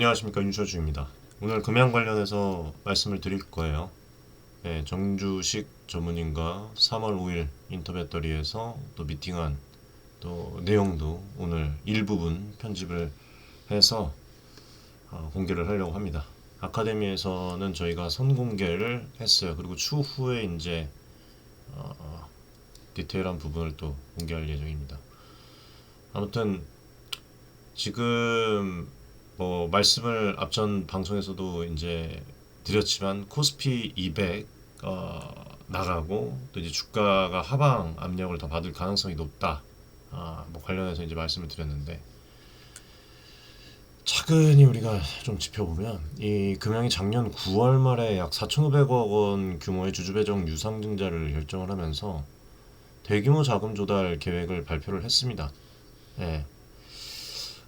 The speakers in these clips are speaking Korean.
안녕하십니까, 윤철주입니다. 오늘 금양 관련해서 말씀을 드릴 거예요. 네, 정주식 전문인과 3월 5일 인터배터리에서 또 미팅한 또 내용도 오늘 일부분 편집을 해서 공개를 하려고 합니다. 아카데미에서는 저희가 선공개를 했어요. 그리고 추후에 이제 디테일한 부분을 또 공개할 예정입니다. 아무튼 지금 뭐 말씀을 앞전 방송에서도 이제 드렸지만 코스피 200 나가고 또 이제 주가가 하방 압력을 더 받을 가능성이 높다. 뭐 관련해서 이제 말씀을 드렸는데 차근히 우리가 좀 짚어보면 이 금양이 작년 9월 말에 약 4,500억 원 규모의 주주배정 유상증자를 결정을 하면서 대규모 자금 조달 계획을 발표를 했습니다. 예.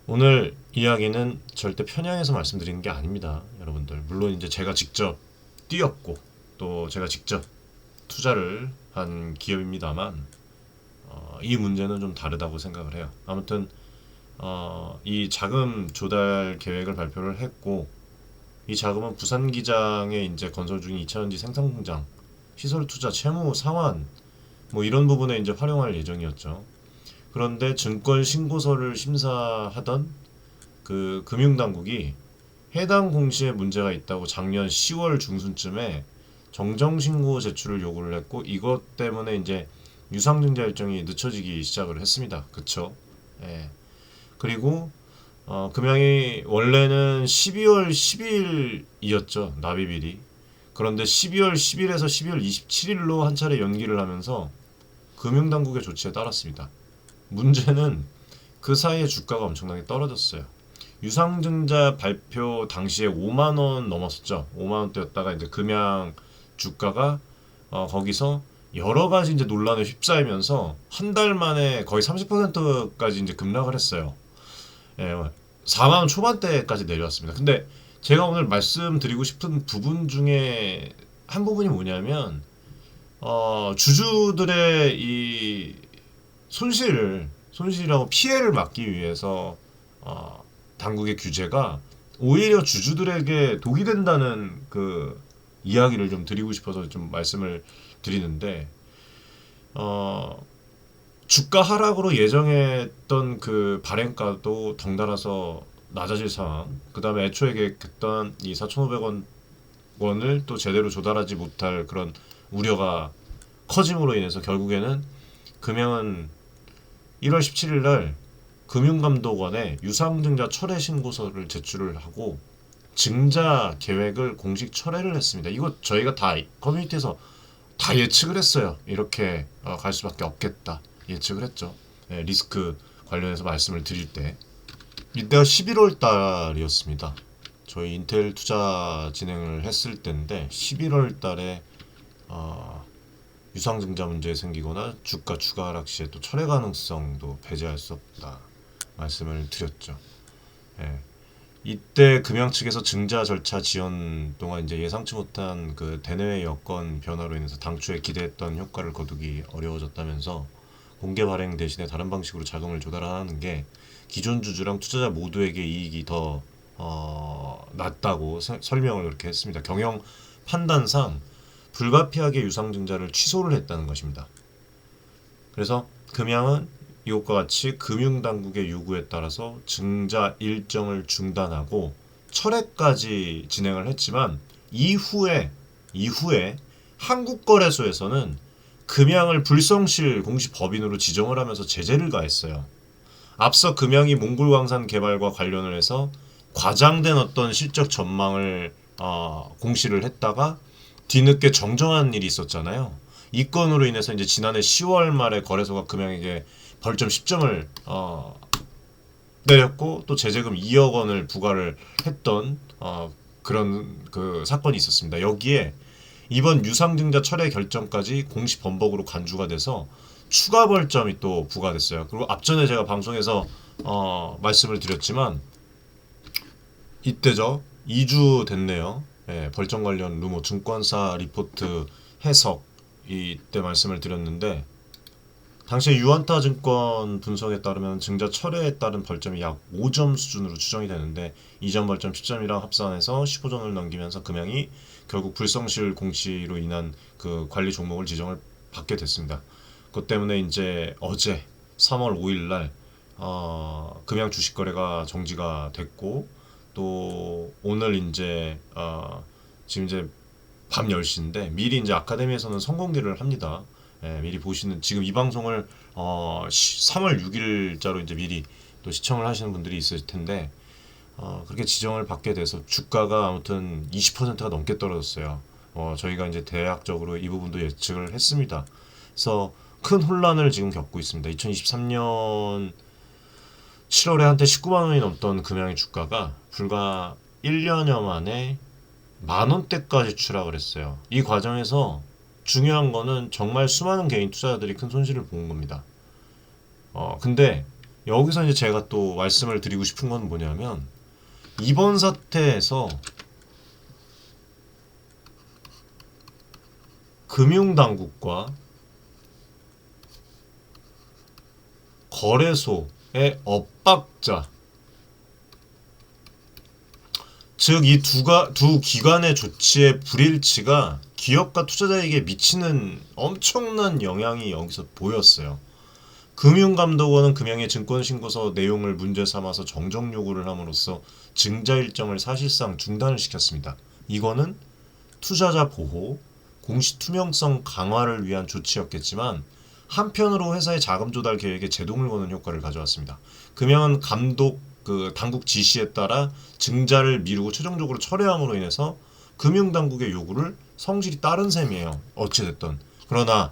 오늘 이야기는 절대 편향해서 말씀드리는 게 아닙니다, 여러분들. 물론 이제 제가 직접 뛰었고 또 제가 직접 투자를 한 기업입니다만 이 문제는 좀 다르다고 생각을 해요. 아무튼 이 자금 조달 계획을 발표를 했고 이 자금은 부산 기장에 이제 건설 중인 2차전지 생산 공장, 시설 투자, 채무 상환 뭐 이런 부분에 이제 활용할 예정이었죠. 그런데 증권 신고서를 심사하던 그 금융당국이 해당 공시에 문제가 있다고 작년 10월 중순쯤에 정정신고 제출을 요구를 했고 이것 때문에 이제 유상증자 일정이 늦춰지기 시작을 했습니다. 그쵸? 예. 그리고 금양이 원래는 12월 10일이었죠. 납입일이. 그런데 12월 10일에서 12월 27일로 한 차례 연기를 하면서 금융당국의 조치에 따랐습니다. 문제는 그 사이에 주가가 엄청나게 떨어졌어요. 유상증자 발표 당시에 5만 원 넘었었죠. 5만 원대였다가 이제 금양 주가가 거기서 여러 가지 이제 논란에 휩싸이면서 한 달 만에 거의 30%까지 이제 급락을 했어요. 예, 4만 원 초반대까지 내려왔습니다. 근데 제가 오늘 말씀드리고 싶은 부분 중에 한 부분이 뭐냐면 주주들의 이 손실이라고 피해를 막기 위해서 당국의 규제가 오히려 주주들에게 독이 된다는 그 이야기를 좀 드리고 싶어서 좀 말씀을 드리는데 주가 하락으로 예정했던 그 발행가도 덩달아서 낮아질 상황. 그 다음에 애초에 계획했던 이 4,500원을 또 제대로 조달하지 못할 그런 우려가 커짐으로 인해서 결국에는 금양은 1월 17일 날 금융감독원에 유상증자 철회 신고서를 제출을 하고 증자 계획을 공식 철회를 했습니다. 이거 저희가 다 커뮤니티에서 다 예측을 했어요. 이렇게 갈 수밖에 없겠다 예측을 했죠. 네, 리스크 관련해서 말씀을 드릴 때 이때가 11월 달이었습니다. 저희 인텔 투자 진행을 했을 때인데 11월 달에 유상증자 문제 생기거나 주가 추가 하락 시에 또 철회 가능성도 배제할 수 없다 말씀을 드렸죠. 예. 이때 금양 측에서 증자 절차 지연 동안 이제 예상치 못한 그 대내외 여건 변화로 인해서 당초에 기대했던 효과를 거두기 어려워졌다면서 공개 발행 대신에 다른 방식으로 자금을 조달하는 게 기존 주주랑 투자자 모두에게 이익이 더 낫다고 설명을 그렇게 했습니다. 경영 판단상 불가피하게 유상증자를 취소를 했다는 것입니다. 그래서 금양은 이것과 같이 금융당국의 요구에 따라서 증자 일정을 중단하고 철회까지 진행을 했지만 이후에 한국거래소에서는 금양을 불성실 공시 법인으로 지정을 하면서 제재를 가했어요. 앞서 금양이 몽골광산 개발과 관련을 해서 과장된 어떤 실적 전망을 공시를 했다가 뒤늦게 정정한 일이 있었잖아요. 이 건으로 인해서 이제 지난해 10월 말에 거래소가 금양에게 벌점 10점을 내렸고 또 제재금 2억 원을 부과를 했던 그런 그 사건이 있었습니다. 여기에 이번 유상증자 철회 결정까지 공시 번복으로 간주가 돼서 추가 벌점이 또 부과됐어요. 그리고 앞전에 제가 방송에서 말씀을 드렸지만 이때죠. 2주 됐네요. 예, 벌점 관련 루머 증권사 리포트 해석 이때 말씀을 드렸는데 당시에 유안타 증권 분석에 따르면 증자 철회에 따른 벌점이 약 5점 수준으로 추정이 되는데 2점 벌점 10점이랑 합산해서 15점을 넘기면서 금양이 결국 불성실 공시로 인한 그 관리 종목을 지정을 받게 됐습니다. 그것 때문에 이제 어제 3월 5일 날 금양 주식 거래가 정지가 됐고 또 오늘 이제 지금 이제 밤 10시인데 미리 이제 아카데미에서는 선공개를 합니다. 예, 미리 보시는 지금 이 방송을 3월 6일자로 이제 미리 또 시청을 하시는 분들이 있을 텐데 그렇게 지정을 받게 돼서 주가가 아무튼 20%가 넘게 떨어졌어요. 저희가 이제 대략적으로 이 부분도 예측을 했습니다. 그래서 큰 혼란을 지금 겪고 있습니다. 2023년 7월에 한때 19만 원이 넘던 금양의 주가가 불과 1년여 만에 만 원대까지 추락을 했어요. 이 과정에서 중요한 거는 정말 수많은 개인 투자자들이 큰 손실을 본 겁니다. 근데 여기서 이제 제가 또 말씀을 드리고 싶은 건 뭐냐면 이번 사태에서 금융당국과 거래소의 엇박자, 즉 이 두 기관의 조치의 불일치가 기업과 투자자에게 미치는 엄청난 영향이 여기서 보였어요. 금융감독원은 금양의 증권신고서 내용을 문제 삼아서 정정 요구를 함으로써 증자 일정을 사실상 중단을 시켰습니다. 이거는 투자자 보호, 공시 투명성 강화를 위한 조치였겠지만 한편으로 회사의 자금 조달 계획에 제동을 거는 효과를 가져왔습니다. 금양은 당국 지시에 따라 증자를 미루고 최종적으로 철회함으로 인해서 금융당국의 요구를 성실히 따른 셈이에요. 어찌됐든. 그러나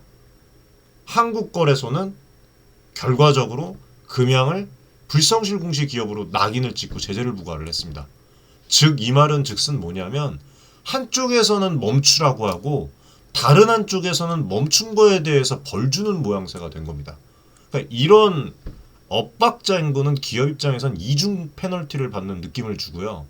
한국거래소는 결과적으로 금양을 불성실 공시 기업으로 낙인을 찍고 제재를 부과를 했습니다. 즉 이 말은 즉슨 뭐냐면 한쪽에서는 멈추라고 하고 다른 한쪽에서는 멈춘 거에 대해서 벌 주는 모양새가 된 겁니다. 그러니까 이런 엇박자인 거는 기업 입장에선 이중 페널티를 받는 느낌을 주고요.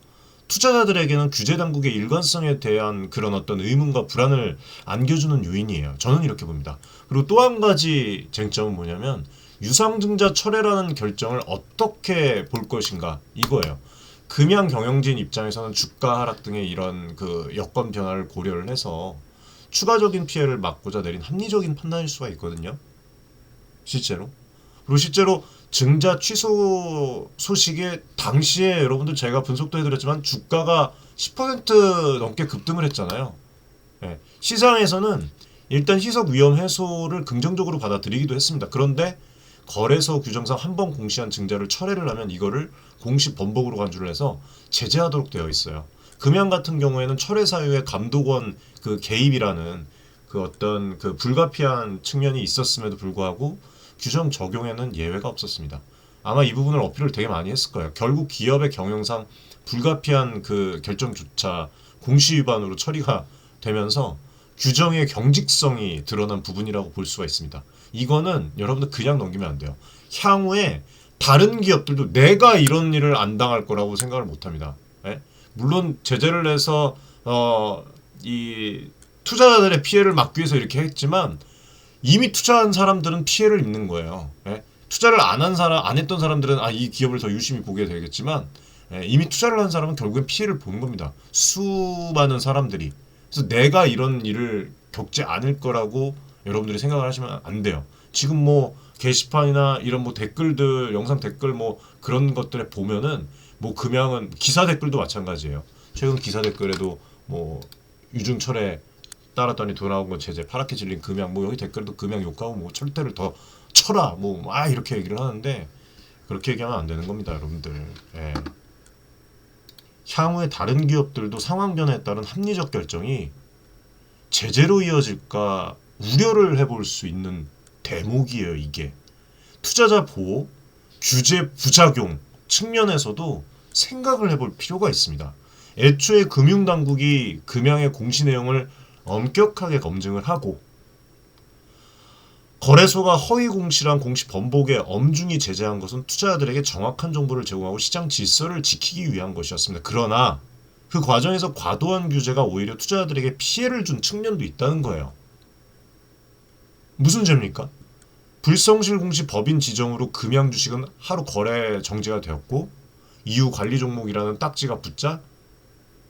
투자자들에게는 규제 당국의 일관성에 대한 그런 어떤 의문과 불안을 안겨주는 요인이에요. 저는 이렇게 봅니다. 그리고 또 한 가지 쟁점은 뭐냐면 유상증자 철회라는 결정을 어떻게 볼 것인가 이거예요. 금양 경영진 입장에서는 주가 하락 등의 이런 그 여건 변화를 고려를 해서 추가적인 피해를 막고자 내린 합리적인 판단일 수가 있거든요. 실제로. 그리고 실제로 증자 취소 소식에 당시에 여러분들 제가 분석도 해드렸지만 주가가 10% 넘게 급등을 했잖아요. 예, 시장에서는 일단 희석 위험 해소를 긍정적으로 받아들이기도 했습니다. 그런데 거래소 규정상 한 번 공시한 증자를 철회를 하면 이거를 공시 번복으로 간주를 해서 제재하도록 되어 있어요. 금양 같은 경우에는 철회 사유에 감독원 그 개입이라는 그 어떤 그 불가피한 측면이 있었음에도 불구하고 규정 적용에는 예외가 없었습니다. 아마 이 부분을 어필을 되게 많이 했을 거예요. 결국 기업의 경영상 불가피한 그 결정조차 공시 위반으로 처리가 되면서 규정의 경직성이 드러난 부분이라고 볼 수가 있습니다. 이거는 여러분들 그냥 넘기면 안 돼요. 향후에 다른 기업들도 내가 이런 일을 안 당할 거라고 생각을 못 합니다. 예? 물론 제재를 해서 이 투자자들의 피해를 막기 위해서 이렇게 했지만 이미 투자한 사람들은 피해를 입는 거예요. 예? 투자를 안 했던 사람들은 이 기업을 더 유심히 보게 되겠지만 이미 투자를 한 사람은 결국엔 피해를 보는 겁니다. 수많은 사람들이. 그래서 내가 이런 일을 겪지 않을 거라고 여러분들이 생각을 하시면 안 돼요. 지금 뭐 게시판이나 이런 뭐 댓글들, 영상 댓글 뭐 그런 것들에 보면은 뭐 금양은 기사 댓글도 마찬가지예요. 최근 기사 댓글에도 뭐 유증철에 따랐더니 돌아온 건 제재, 파랗게 질린 금양, 뭐 여기 댓글도 금양 욕하고 뭐 철퇴를 더 쳐라, 뭐 이렇게 얘기를 하는데 그렇게 얘기하면 안 되는 겁니다, 여러분들. 예. 향후에 다른 기업들도 상황 변화에 따른 합리적 결정이 제재로 이어질까 우려를 해볼 수 있는 대목이에요, 이게. 투자자 보호, 규제 부작용 측면에서도 생각을 해볼 필요가 있습니다. 애초에 금융당국이 금양의 공시 내용을 엄격하게 검증을 하고 거래소가 허위 공시랑 공시 번복에 엄중히 제재한 것은 투자자들에게 정확한 정보를 제공하고 시장 질서를 지키기 위한 것이었습니다. 그러나 그 과정에서 과도한 규제가 오히려 투자자들에게 피해를 준 측면도 있다는 거예요. 무슨 죄입니까? 불성실 공시 법인 지정으로 금양 주식은 하루 거래 정지가 되었고 이후 관리 종목이라는 딱지가 붙자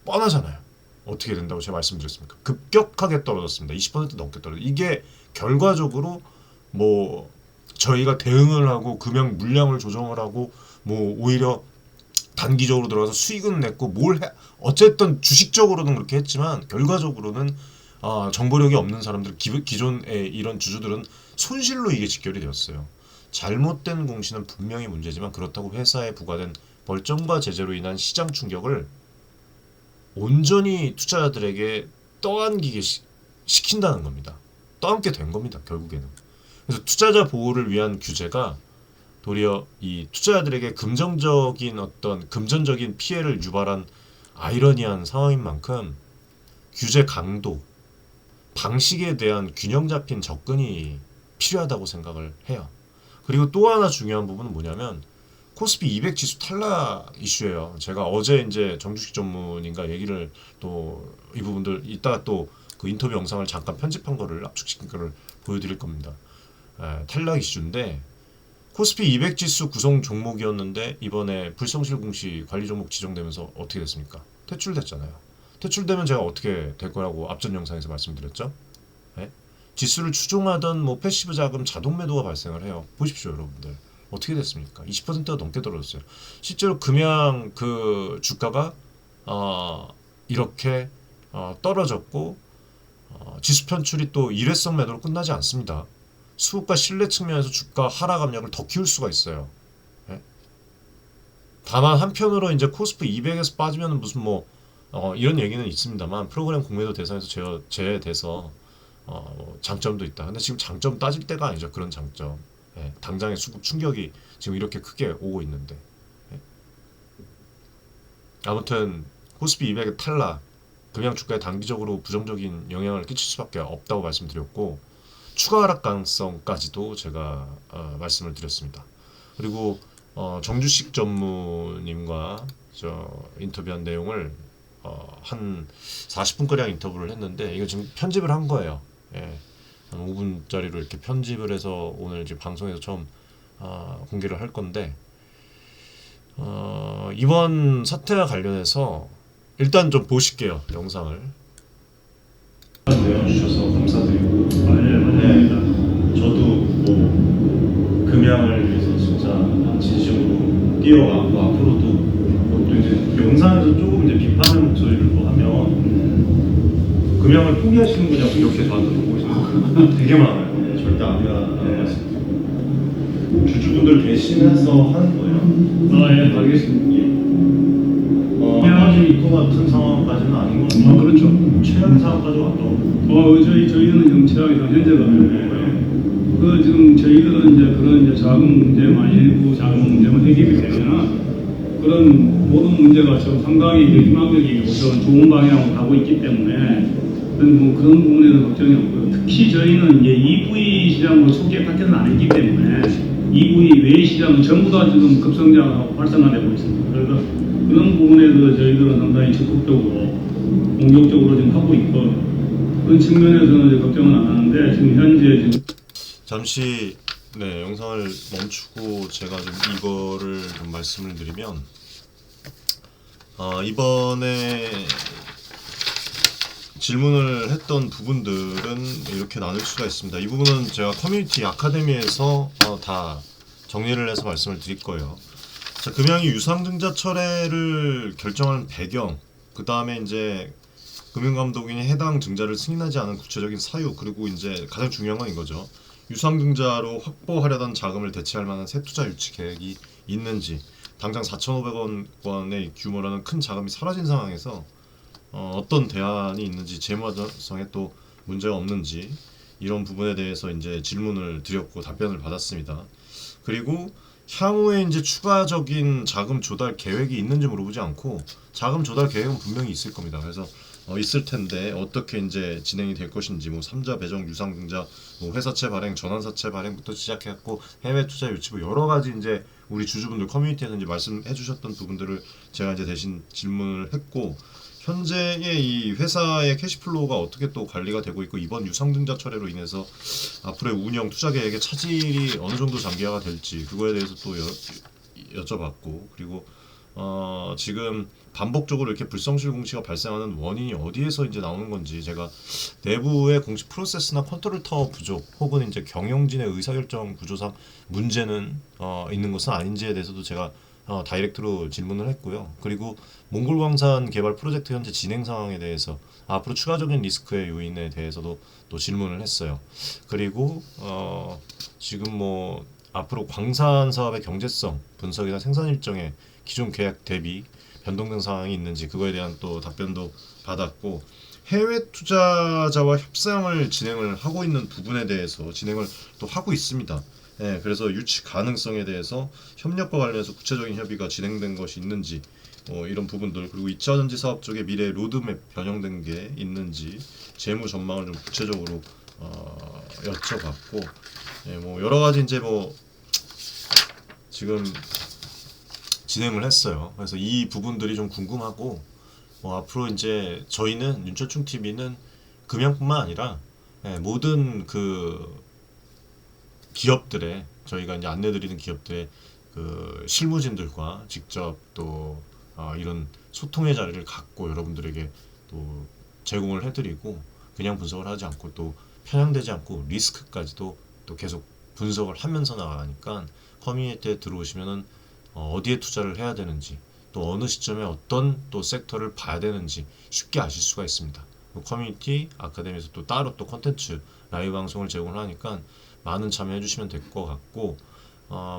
뻔하잖아요. 어떻게 된다고 제가 말씀드렸습니까? 급격하게 떨어졌습니다. 20% 넘게 떨어졌어요. 이게 결과적으로 뭐 저희가 대응을 하고 금양 물량을 조정을 하고 뭐 오히려 단기적으로 들어가서 수익은 냈고 어쨌든 주식적으로는 그렇게 했지만 결과적으로는 정보력이 없는 사람들 기존의 이런 주주들은 손실로 이게 직결이 되었어요. 잘못된 공시는 분명히 문제지만 그렇다고 회사에 부과된 벌점과 제재로 인한 시장 충격을 온전히 투자자들에게 떠안기게 시킨다는 겁니다. 떠안게 된 겁니다. 결국에는. 그래서 투자자 보호를 위한 규제가 도리어 이 투자자들에게 금전적인 피해를 유발한 아이러니한 상황인 만큼 규제 강도, 방식에 대한 균형 잡힌 접근이 필요하다고 생각을 해요. 그리고 또 하나 중요한 부분은 뭐냐면 코스피 200 지수 탈락 이슈예요. 제가 어제 이제 정주식 전문인가 얘기를 또 이 부분들 이따가 또 그 인터뷰 영상을 잠깐 편집한 거를 압축시킨 거를 보여드릴 겁니다. 탈락 이슈인데 코스피 200 지수 구성 종목이었는데 이번에 불성실 공시 관리 종목 지정되면서 어떻게 됐습니까? 퇴출됐잖아요. 퇴출되면 제가 어떻게 될 거라고 앞전 영상에서 말씀드렸죠? 네? 지수를 추종하던 뭐 패시브 자금 자동 매도가 발생을 해요. 보십시오, 여러분들. 어떻게 됐습니까? 20%가 넘게 떨어졌어요. 실제로 금양 그 주가가 이렇게 떨어졌고 지수 편출이 또 일회성 매도로 끝나지 않습니다. 수급과 신뢰 측면에서 주가 하락 압력을 더 키울 수가 있어요. 예? 다만 한편으로 이제 코스피 200에서 빠지면 무슨 뭐 이런 얘기는 있습니다만 프로그램 공매도 대상에서 제외돼서 장점도 있다. 근데 지금 장점 따질 때가 아니죠. 그런 장점. 예, 당장의 수급 충격이 지금 이렇게 크게 오고 있는데. 예? 아무튼 코스피 200의 탈락, 금양 주가에 단기적으로 부정적인 영향을 끼칠 수밖에 없다고 말씀드렸고 추가 하락 가능성까지도 제가 말씀을 드렸습니다. 그리고 정주식 전무님과 인터뷰한 내용을 한 40분가량 인터뷰를 했는데 이거 지금 편집을 한 거예요. 예. 한 5분짜리로 이렇게 편집을 해서 오늘 이제 방송에서 처음 공개를 할 건데 이번 사태와 관련해서 일단 좀 보실게요. 영상을. 내어주셔서 감사드리고 네, 저도 뭐 금양을 위해서 진짜 진심으로 뛰어가고 앞으로도 또 이제 영상에서 조금 이제 비판의 목소리를 또 하면 금양을 포기하시는 거냐고 이렇게 저한테 보고 되게 많아요. 절대 안 말씀드리고 주주분들 대신해서 하는 거예요. 예, 알겠습니다. 아직 이거 같은 상황까지는 아닌 것 같아요. 그렇죠. 최악의 상황까지 왔다고. 저희는 지금 최악이다 현재가. 그 지금 저희들은 이제 그런 이제 자금 문제만 일부 자금 문제만 해결이 되면은 그런 모든 문제가 지금 상당히 이제 희망적이고 좋은 방향으로 가고 있기 때문에 뭐 그런 부분에서 걱정이 없고요. 특히 저희는 이제 EV 시장으로 초기에 타격은 안 했기 때문에 EV 외 시장은 전부 다 지금 급성장하고 활성화되고 있습니다. 그래서 그런 부분에서 저희들은 상당히 적극적으로 공격적으로 지금 하고 있고 그런 측면에서는 이제 걱정은 안 하는데 지금 현재 지금 잠시 영상을 멈추고 제가 좀 이거를 좀 말씀을 드리면 이번에 질문을 했던 부분들은 이렇게 나눌 수가 있습니다. 이 부분은 제가 커뮤니티 아카데미에서 다 정리를 해서 말씀을 드릴 거예요. 자, 금양이 유상증자 철회를 결정한 배경, 그 다음에 이제 금융감독원이 해당 증자를 승인하지 않은 구체적인 사유, 그리고 이제 가장 중요한 건 이거죠. 유상증자로 확보하려던 자금을 대체할 만한 새 투자 유치 계획이 있는지, 당장 4,500억 원의 규모라는 큰 자금이 사라진 상황에서 어떤 대안이 있는지, 재무 활성에 또 문제가 없는지 이런 부분에 대해서 이제 질문을 드렸고 답변을 받았습니다. 그리고 향후에 이제 추가적인 자금 조달 계획이 있는지 물어보지 않고 자금 조달 계획은 분명히 있을 겁니다. 그래서 있을 텐데 어떻게 이제 진행이 될 것인지 뭐 3자 배정 유상증자 뭐 회사채 발행 전환사채 발행부터 시작해갖고 해외 투자 유치 뭐 여러 가지 이제 우리 주주분들 커뮤니티에서 이제 말씀해 주셨던 부분들을 제가 이제 대신 질문을 했고 현재의 이 회사의 캐시플로우가 어떻게 또 관리가 되고 있고 이번 유상증자 철회로 인해서 앞으로의 운영 투자 계획의 차질이 어느 정도 장기화가 될지 그거에 대해서 또 여쭤봤고 그리고 지금 반복적으로 이렇게 불성실 공시가 발생하는 원인이 어디에서 이제 나오는 건지 제가 내부의 공시 프로세스나 컨트롤 타워 부족 혹은 이제 경영진의 의사결정 구조상 문제는 있는 것은 아닌지에 대해서도 제가 다이렉트로 질문을 했고요. 그리고 몽골광산 개발 프로젝트 현재 진행 상황에 대해서 앞으로 추가적인 리스크의 요인에 대해서도 또 질문을 했어요. 그리고 지금 뭐 앞으로 광산 사업의 경제성 분석이나 생산 일정에 기존 계약 대비 변동된 상황이 있는지 그거에 대한 또 답변도 받았고 해외 투자자와 협상을 진행을 하고 있는 부분에 대해서 진행을 또 하고 있습니다. 예, 그래서 유치 가능성에 대해서 협력과 관련해서 구체적인 협의가 진행된 것이 있는지 이런 부분들 그리고 2차 전지 사업 쪽에 미래 로드맵 변형된 게 있는지 재무 전망을 좀 구체적으로 여쭤봤고 예, 뭐 여러 가지 이제 뭐 지금 진행을 했어요. 그래서 이 부분들이 좀 궁금하고 앞으로 이제 저희는 윤철충 TV는 금양뿐만 아니라 모든 그 기업들의 저희가 이제 안내드리는 기업들의 그 실무진들과 직접 또 이런 소통의 자리를 갖고 여러분들에게 또 제공을 해드리고 그냥 분석을 하지 않고 또 편향되지 않고 리스크까지도 또 계속 분석을 하면서 나가니까 커뮤니티에 들어오시면은 어디에 투자를 해야 되는지 또 어느 시점에 어떤 또 섹터를 봐야 되는지 쉽게 아실 수가 있습니다. 커뮤니티 아카데미에서 또 따로 또 콘텐츠 라이브 방송을 제공을 하니까 많은 참여해 주시면 될 것 같고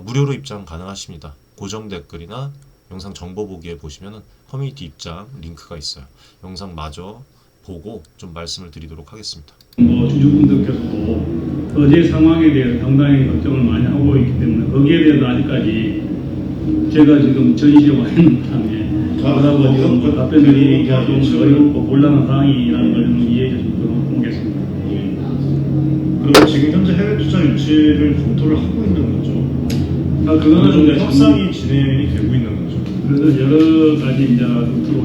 무료로 입장 가능하십니다. 고정 댓글이나 영상 정보 보기에 보시면은 커뮤니티 입장 링크가 있어요. 영상 마저 보고 좀 말씀을 드리도록 하겠습니다. 주주분들께서도 어제 상황에 대해서 상당히 걱정을 많이 하고 있기 때문에 거기에 대해서 아직까지 제가 지금 전시에 와 있는 바람에 그러다 지금 그 답변들이 좀 어렵고 곤란한 상황이라는 걸 좀 이해해 주시면 고맙겠습니다. 그럼 지금 현재 해외 투자 유치를 검토를 하고 있는 거죠? 그거는 좀 협상이 진행이 되고 있는 거죠? 그래서 여러 가지 이제 루트로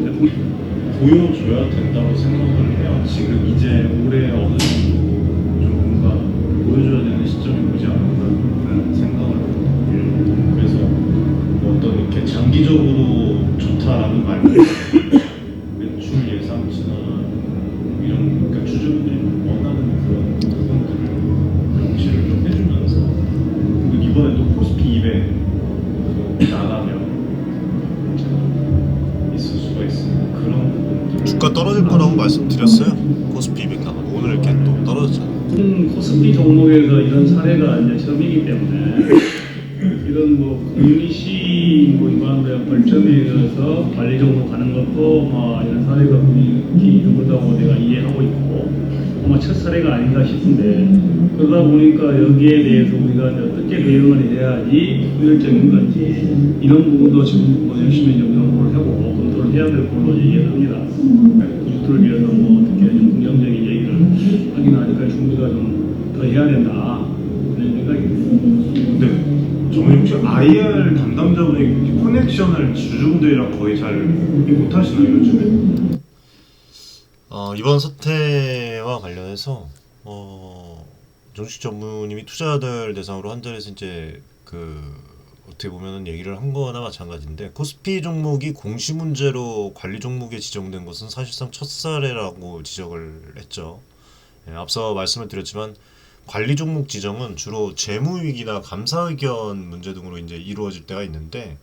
보여줘야 된다고 생각을 해요. 지금 이제 올해 어느 정도 좀 뭔가 보여줘야 되는 시점이 오지 않을까라는 생각을 해요. 그래서 뭐 어떤 이렇게 장기적으로 좋다라는 말고 매출 예상치나 이런 그러니까 주주분들이 원하는 그런 부분들을 명시를 좀 해주면서 그리고 이번에 또 코스피 200 나가면 있을 수가 있으니 그런 부분들 주가 떨어질 거라고 말씀드렸어요. 코스피 200 나가 오늘 이렇게 또 떨어졌잖아요. 코스피 종목에서 이런 사례가 이제 처음이기 때문에 이런 뭐 금리시 뭐 이런 벌점에 의해서 관리 종목 가는 것도 이런 사례가 있기 힘들다고 내가 이해하고 있고 아마 첫 사례가 아닌가 싶은데 그러다 보니까 여기에 대해서 우리가 이제 어떻게 대응을 해야지 효율적인 건지 이런 부분도 지금 뭐 열심히 좀 연구를 하고 검토를 해야 될 걸로 이해를 합니다. 구주들을 위해서 뭐 어떻게 좀 긍정적인 얘기를 하긴 하니까 준비가 좀 더 해야 된다 그런 생각이 듭니다. 네. 저는 혹시 IR 담당자분이 커넥션을 주주분들이랑 거의 잘 못하시나요 요즘에? 이번 사태와 관련해서 정식 전무님이 투자자들 대상으로 한 자리에서 이제 어떻게 보면은 얘기를 한 거나 마찬가지인데 코스피 종목이 공시 문제로 관리 종목에 지정된 것은 사실상 첫 사례라고 지적을 했죠. 앞서 말씀을 드렸지만 관리 종목 지정은 주로 재무 위기나 감사 의견 문제 등으로 이제 이루어질 때가 있는데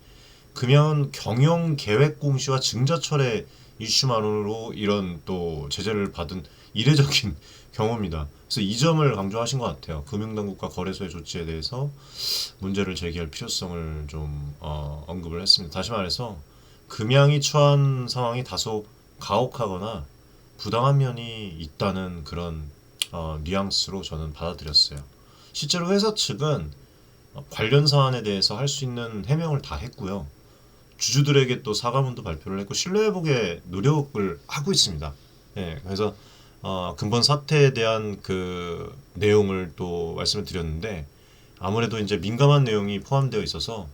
금연 경영 계획 공시와 증자 철회 이슈만으로 이런 또 제재를 받은 이례적인 경우입니다. 그래서 이 점을 강조하신 것 같아요. 금융당국과 거래소의 조치에 대해서 문제를 제기할 필요성을 좀 언급을 했습니다. 다시 말해서 금양이 처한 상황이 다소 가혹하거나 부당한 면이 있다는 그런 뉘앙스로 저는 받아들였어요. 실제로 회사 측은 관련 사안에 대해서 할 수 있는 해명을 다 했고요. 주주들에게 또 사과문도 발표를 했고 신뢰회복에 노력을 하고 있습니다. 그래서 근본 사태에 대한 그 내용을 또 말씀을 드렸는데 아무래도 이제 민감한 내용이 포함되어 있어서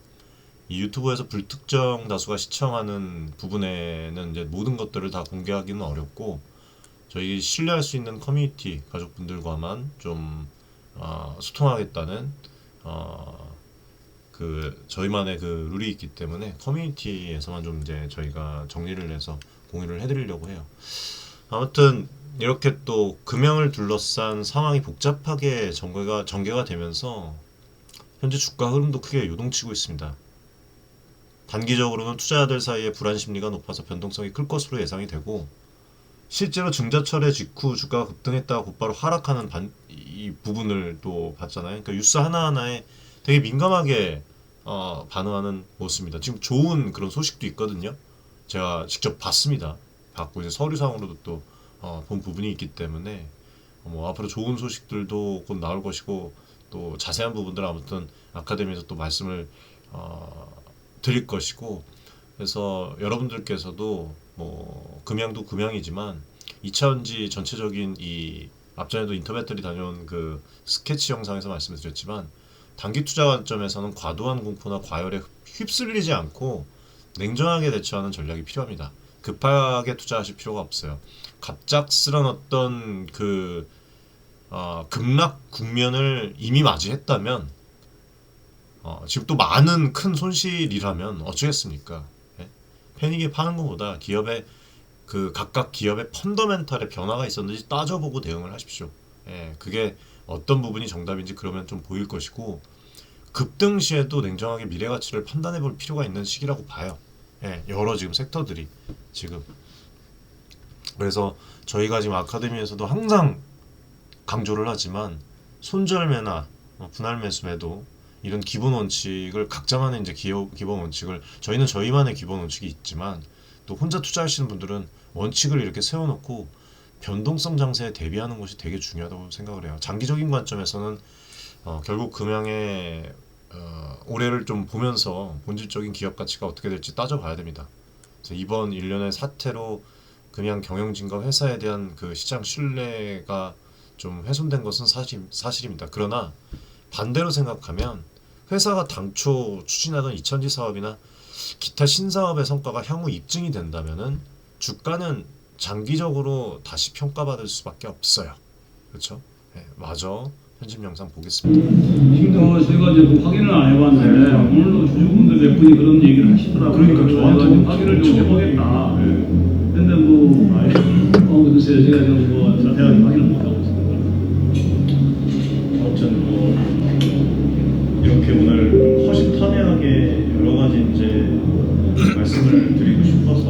이 유튜브에서 불특정 다수가 시청하는 부분에는 이제 모든 것들을 다 공개하기는 어렵고 저희 신뢰할 수 있는 커뮤니티 가족분들과만 좀 소통하겠다는 그 저희만의 그 룰이 있기 때문에 커뮤니티에서만 좀 이제 저희가 정리를 해서 공유를 해드리려고 해요. 아무튼 이렇게 또 금양을 둘러싼 상황이 복잡하게 전개가 되면서 현재 주가 흐름도 크게 요동치고 있습니다. 단기적으로는 투자자들 사이에 불안 심리가 높아서 변동성이 클 것으로 예상이 되고 실제로 증자철회 직후 주가가 급등했다가 곧바로 하락하는 이 부분을 또 봤잖아요. 그러니까 뉴스 하나하나에 되게 민감하게 반응하는 모습입니다. 지금 좋은 그런 소식도 있거든요. 제가 직접 봤습니다. 봤고 이제 서류상으로도 또 본 부분이 있기 때문에 뭐 앞으로 좋은 소식들도 곧 나올 것이고 또 자세한 부분들 아무튼 아카데미에서 또 말씀을 드릴 것이고 그래서 여러분들께서도 뭐 금양도 금양이지만 2차전지 전체적인 이 앞전에도 인터배터리 다녀온 그 스케치 영상에서 말씀드렸지만 단기 투자 관점에서는 과도한 공포나 과열에 휩쓸리지 않고 냉정하게 대처하는 전략이 필요합니다. 급하게 투자하실 필요가 없어요. 갑작스런 어떤 그 급락 국면을 이미 맞이했다면 지금 또 많은 큰 손실이라면 어쩌겠습니까? 예? 패닉에 파는 것보다 기업의 그 각각 기업의 펀더멘탈의 변화가 있었는지 따져보고 대응을 하십시오. 예, 그게 어떤 부분이 정답인지 그러면 좀 보일 것이고 급등 시에도 냉정하게 미래 가치를 판단해 볼 필요가 있는 시기라고 봐요. 예, 여러 지금 섹터들이 지금 그래서 저희가 지금 아카데미에서도 항상 강조를 하지만 손절매나 분할 매수 매도 이런 기본 원칙을 각자만의 이제 기본 원칙을 저희는 저희만의 기본 원칙이 있지만 또 혼자 투자하시는 분들은 원칙을 이렇게 세워놓고 변동성 장세에 대비하는 것이 되게 중요하다고 생각을 해요. 장기적인 관점에서는 결국 금양의 올해를 좀 보면서 본질적인 기업 가치가 어떻게 될지 따져봐야 됩니다. 그래서 이번 일련의 사태로 금양 경영진과 회사에 대한 그 시장 신뢰가 좀 훼손된 것은 사실입니다. 그러나 반대로 생각하면 회사가 당초 추진하던 이천지 사업이나 기타 신사업의 성과가 향후 입증이 된다면은 주가는 장기적으로 다시 평가받을 수밖에 없어요. 그렇죠? 네, 마저 편집 영상 보겠습니다. 저희가 이제 뭐 확인을 안 해봤는데 오늘도 주주분들 몇 분이 그런 얘기를 하시더라고요. 그러니까 저한테 확인을 좀 해보겠다. 네. 근데 글쎄요, 제가 좀 자세하게 확인을 못 하고 있습니다. 아무튼 이렇게 오늘 허심탄회하게 여러 가지 이제 말씀을 드리고 싶어서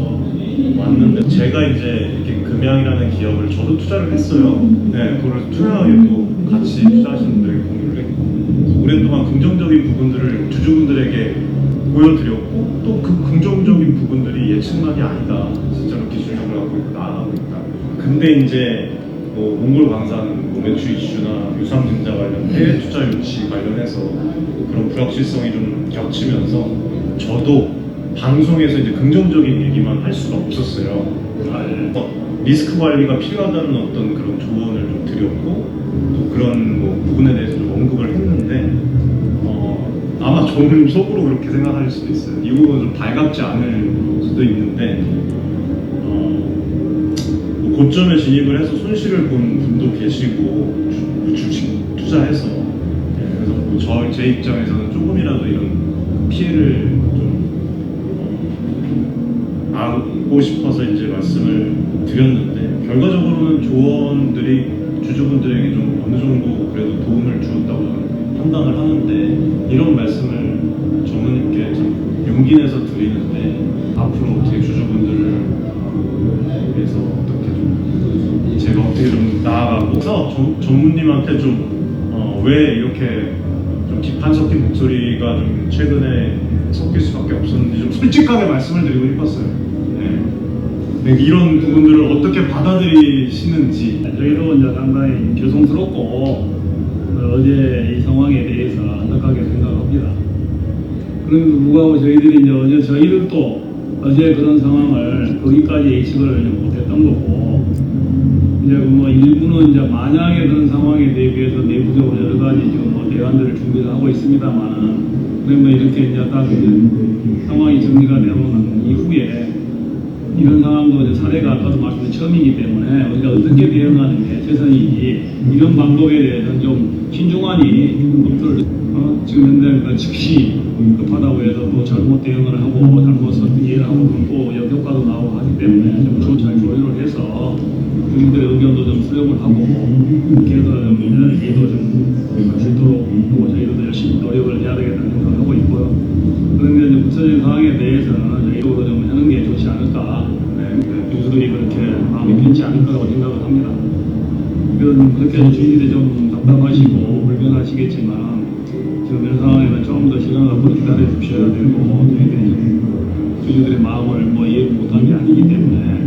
왔는데 제가 이제 이렇게 금양이라는 기업을 저도 투자를 했어요. 네, 그걸 투명하게 또 같이 투자하시는 분들에게 공유를 했고 오랜동안 긍정적인 부분들을 주주분들에게 보여드렸고 또 그 긍정적인 부분들이 예측만이 아니다. 진짜로 기술력을 갖고 있고 나아가고 있다. 근데 이제 뭐 몽골 광산 매출 이슈나 유상증자 관련 해외 투자 유치 관련해서 그런 불확실성이 좀 겹치면서 저도 방송에서 이제 긍정적인 얘기만 할 수가 없었어요. 리스크 관리가 필요하다는 어떤 그런 조언을 좀 드렸고 또 그런 뭐 부분에 대해서 좀 언급을 했는데 아마 저는 속으로 그렇게 생각할 수도 있어요. 이 부분은 좀 달갑지 않을 수도 있는데 뭐 고점에 진입을 해서 손실을 본 분도 계시고 주식 투자해서 그래서 뭐 제 입장에서는 조금이라도 이런 피해를 좀 알고 싶어서 이제 말씀을 드렸는데 결과적으로는 조언들이 주주분들에게 좀 어느 정도 그래도 도움을 주었다고 저는 판단을 하는데 이런 말씀을 전무님께 좀 용기 내서 드리는데 앞으로 어떻게 주주분들을 위해서 어떻게 좀 제가 어떻게 좀 나아가고 전무님한테 좀 왜 이렇게 좀 비판 섞인 목소리가 좀 최근에 섞일 수밖에 없었는지 좀 솔직하게 말씀을 드리고 싶었어요. 네, 이런 부분들을 어떻게 받아들이시는지 저희도 이제 상당히 죄송스럽고 어제 이 상황에 대해서 안타깝게 생각합니다. 그럼에도 불구하고 저희들이 이제 저희들도 어제 그런 상황을 거기까지 예측을 못했던 거고 이제 뭐 일부는 이제 만약에 그런 상황에 대비해서 내부적으로 여러 가지 지금 뭐 대안들을 준비를 하고 있습니다만은 그러면 이렇게 이제 딱 상황이 정리가 되고 난 이후에 이런 상황도 이제 사례가 아까도 말씀드린 처음이기 때문에 우리가 어떻게 대응하는 게 최선이지 이런 방법에 대해서는 좀 신중하니 검토를 지금 현재 그 즉시 급하다고 해서 또 잘못 대응을 하고 잘못 이해를 하고 또 역효과도 나오고 하기 때문에 좀 잘 조율을 해서 국민들의 의견도 좀 수렴을 하고 이렇게 해서 좀 이해도 좀 갈 수 있도록 하고 저희도 열심히 노력을 해야 되겠다는 생각을 하고 있고요. 그런데 이제 구체적인 상황에 대해서는 저희도 좀 하는 게 좋지 않을까. 교수들이 그렇게 마음이 편치 않을 거라고 생각을 합니다. 그렇게 주인들이 좀 답답하시고 불편하시겠지만 지금 이런 상황에는 좀 더 시간을 갖고 기다려 주셔야 되고 저희들이 좀 주인들의 마음을 뭐 이해 못한 게 아니기 때문에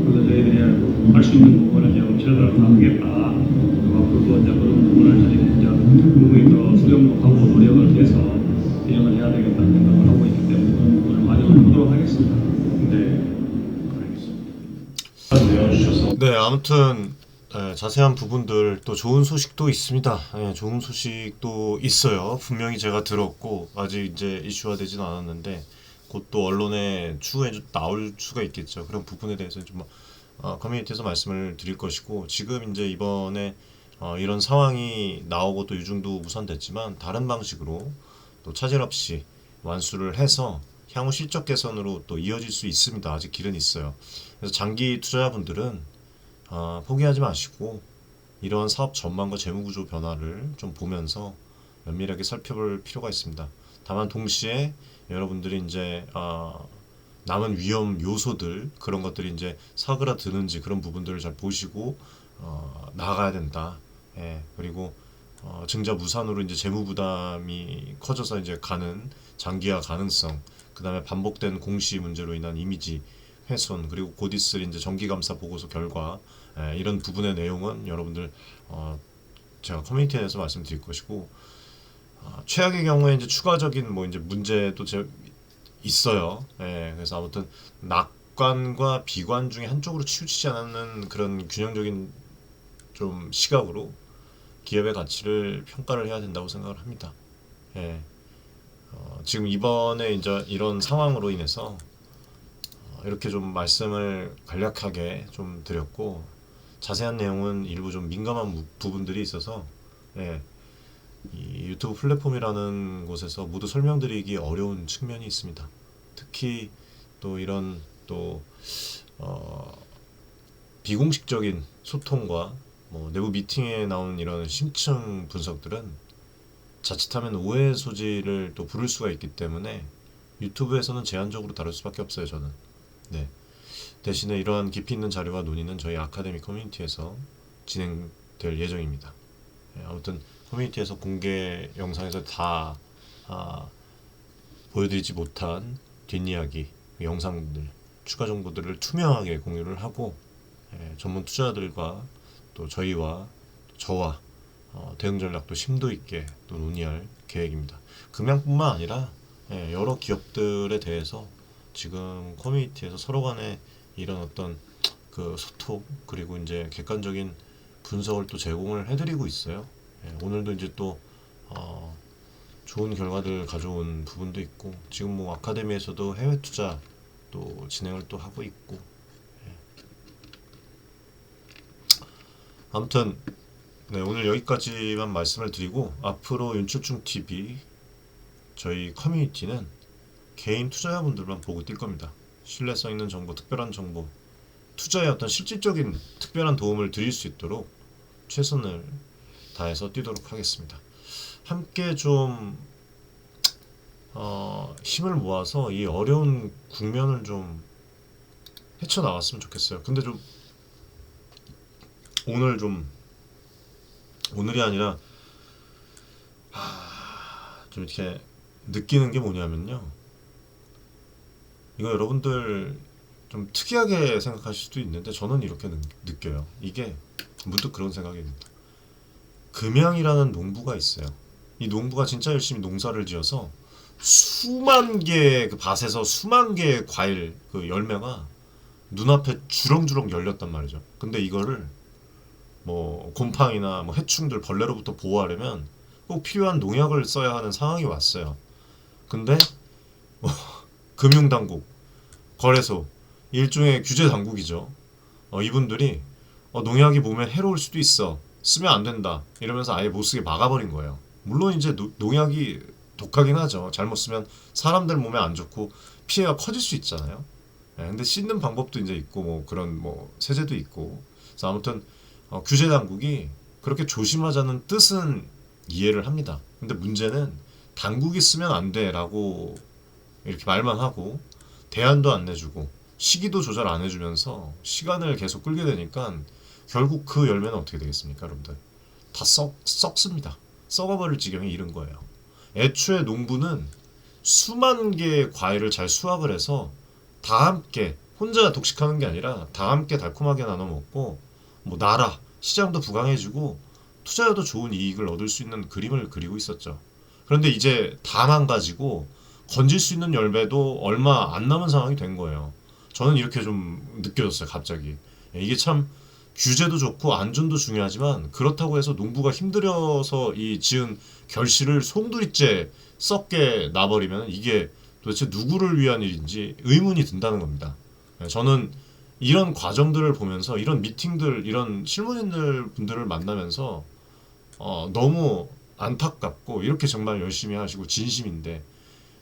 그래서 저희들이 할 수 있는 부분을 좀 최선을 다하겠다. 앞으로도 이제 그런 부분을 저희들이 이제 분명히 더 수렴도 하고 노력을 해서 대응을 해야 되겠다는 생각을 하고 있기 때문에 그런 부분을 반영하도록 하겠습니다. 네, 알겠습니다. 내어주셔서 네, 아무튼 자세한 부분들 또 좋은 소식도 있습니다. 좋은 소식도 있어요. 분명히 제가 들었고 아직 이제 이슈화되진 않았는데 곧 또 언론에 추후에 나올 수가 있겠죠. 그런 부분에 대해서 좀 커뮤니티에서 말씀을 드릴 것이고 지금 이제 이번에 이런 상황이 나오고 또 유증도 무산됐지만 다른 방식으로 또 차질 없이 완수를 해서 향후 실적 개선으로 또 이어질 수 있습니다. 아직 길은 있어요. 그래서 장기 투자자분들은 포기하지 마시고 이러한 사업 전망과 재무구조 변화를 좀 보면서 면밀하게 살펴볼 필요가 있습니다. 다만 동시에 여러분들이 이제 남은 위험 요소들 그런 것들이 이제 사그라드는지 그런 부분들을 잘 보시고 나가야 된다. 그리고 증자 무산으로 이제 재무 부담이 커져서 이제 가는 장기화 가능성, 그 다음에 반복된 공시 문제로 인한 이미지 훼손, 그리고 곧 있을 이제 정기감사 보고서 결과 이런 부분의 내용은 여러분들 제가 커뮤니티에서 말씀드릴 것이고 최악의 경우에 이제 추가적인 뭐 이제 문제도 있어요. 그래서 아무튼 낙관과 비관 중에 한쪽으로 치우치지 않는 그런 균형적인 좀 시각으로 기업의 가치를 평가를 해야 된다고 생각을 합니다. 지금 이번에 이제 이런 상황으로 인해서 이렇게 좀 말씀을 간략하게 좀 드렸고 자세한 내용은 일부 좀 민감한 부분들이 있어서 이 유튜브 플랫폼이라는 곳에서 모두 설명드리기 어려운 측면이 있습니다. 특히 또 이런 또 비공식적인 소통과 뭐 내부 미팅에 나오는 이런 심층 분석들은 자칫하면 오해의 소지를 또 부를 수가 있기 때문에 유튜브에서는 제한적으로 다룰 수밖에 없어요. 저는. 대신에 이러한 깊이 있는 자료와 논의는 저희 아카데미 커뮤니티에서 진행될 예정입니다. 아무튼 커뮤니티에서 공개 영상에서 다 보여드리지 못한 뒷이야기, 영상들, 추가 정보들을 투명하게 공유를 하고 전문 투자자들과 또 저희와 또 저와 대응 전략도 심도 있게 또 논의할 계획입니다. 금양뿐만 아니라 여러 기업들에 대해서 지금 커뮤니티에서 서로 간에 이런 어떤 그 소통 그리고 이제 객관적인 분석을 또 제공을 해드리고 있어요. 오늘도 이제 또 좋은 결과들 가져온 부분도 있고 지금 뭐 아카데미에서도 해외 투자 또 진행을 또 하고 있고 아무튼 오늘 여기까지만 말씀을 드리고 앞으로 윤출중 TV 저희 커뮤니티는 개인 투자자분들만 보고 뛸 겁니다. 신뢰성 있는 정보, 특별한 정보, 투자에 어떤 실질적인 특별한 도움을 드릴 수 있도록 최선을 다해서 뛰도록 하겠습니다. 함께 좀 힘을 모아서 이 어려운 국면을 좀 헤쳐나갔으면 좋겠어요. 근데 좀 오늘이 아니라 좀 이렇게 느끼는 게 뭐냐면요. 이거 여러분들 좀 특이하게 생각하실 수도 있는데 저는 이렇게 느껴요. 이게 문득 그런 생각이 듭니다. 금양이라는 농부가 있어요. 이 농부가 진짜 열심히 농사를 지어서 수만 개의 그 밭에서 수만 개의 과일 그 열매가 눈앞에 주렁주렁 열렸단 말이죠. 근데 이거를 뭐 곰팡이나 뭐 해충들 벌레로부터 보호하려면 꼭 필요한 농약을 써야 하는 상황이 왔어요. 근데 금융당국, 거래소, 일종의 규제 당국이죠. 이분들이 농약이 몸에 해로울 수도 있어. 쓰면 안 된다. 이러면서 아예 못 쓰게 막아버린 거예요. 물론 이제 농약이 독하긴 하죠. 잘못 쓰면 사람들 몸에 안 좋고 피해가 커질 수 있잖아요. 근데 씻는 방법도 이제 있고 뭐 그런 뭐 세제도 있고. 그래서 아무튼 규제 당국이 그렇게 조심하자는 뜻은 이해를 합니다. 근데 문제는 당국이 쓰면 안 돼라고 이렇게 말만 하고 대안도 안 내주고 시기도 조절 안 해주면서 시간을 계속 끌게 되니까 결국 그 열매는 어떻게 되겠습니까, 여러분들? 다 썩습니다. 썩어버릴 지경에 이른 거예요. 애초에 농부는 수만 개의 과일을 잘 수확을 해서 다 함께 혼자 독식하는 게 아니라 다 함께 달콤하게 나눠 먹고 뭐 나라 시장도 부강해지고 투자자도 좋은 이익을 얻을 수 있는 그림을 그리고 있었죠. 그런데 이제 다 망가지고 건질 수 있는 열매도 얼마 안 남은 상황이 된 거예요. 저는 이렇게 좀 느껴졌어요, 갑자기. 이게 참 규제도 좋고 안전도 중요하지만 그렇다고 해서 농부가 힘들어서 이 지은 결실을 송두리째 썩게 놔버리면 이게 도대체 누구를 위한 일인지 의문이 든다는 겁니다. 저는 이런 과정들을 보면서 이런 미팅들, 이런 실무진들 분들을 만나면서 너무 안타깝고 이렇게 정말 열심히 하시고 진심인데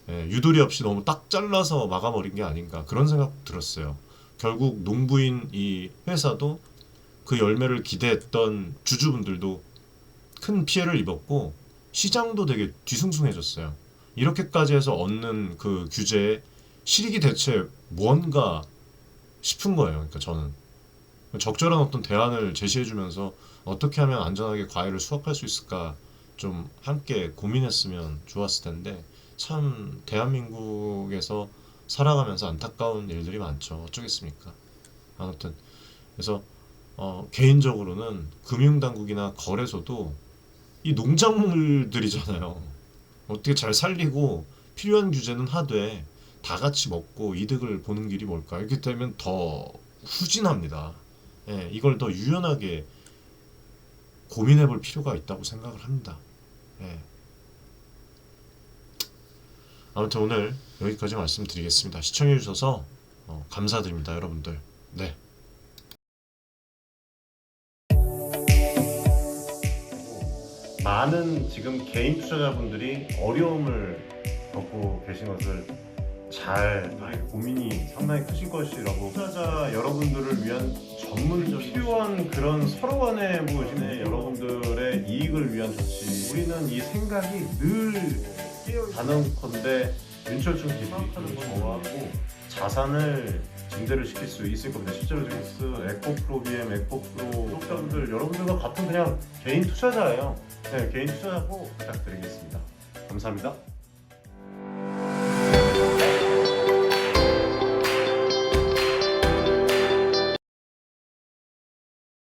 유도리 없이 너무 딱 잘라서 막아버린 게 아닌가 그런 생각 들었어요. 결국 농부인 이 회사도 그 열매를 기대했던 주주분들도 큰 피해를 입었고 시장도 되게 뒤숭숭해졌어요. 이렇게까지 해서 얻는 그 규제의 실익이 대체 뭔가 싶은 거예요. 그러니까 저는 적절한 어떤 대안을 제시해주면서 어떻게 하면 안전하게 과일을 수확할 수 있을까 좀 함께 고민했으면 좋았을 텐데 참 대한민국에서 살아가면서 안타까운 일들이 많죠. 어쩌겠습니까? 아무튼 그래서 개인적으로는 금융당국이나 거래소도 이 농작물들이잖아요. 어떻게 잘 살리고 필요한 규제는 하되 다 같이 먹고 이득을 보는 길이 뭘까? 이렇게 되면 더 후진합니다. 이걸 더 유연하게 고민해 볼 필요가 있다고 생각을 합니다. 아무튼 오늘 여기까지 말씀드리겠습니다. 시청해 주셔서 감사드립니다, 여러분들. 네. 많은 지금 개인 투자자분들이 어려움을 겪고 계신 것을 잘 고민이 상당히 크실 것이라고 투자자 여러분들을 위한 전문적인 필요한 그런 서로 간에 보시는 여러분들의 이익을 위한 조치 우리는 이 생각이 늘 단언컨대 윤철중 기술하는 저하고 자산을 증대를 시킬 수 있을 겁니다. 실제로 지금 에코프로 BM, 에코프로 구독자분들 여러분들과 같은 그냥 개인 투자자예요. 네, 개인 투자자고 부탁드리겠습니다. 감사합니다.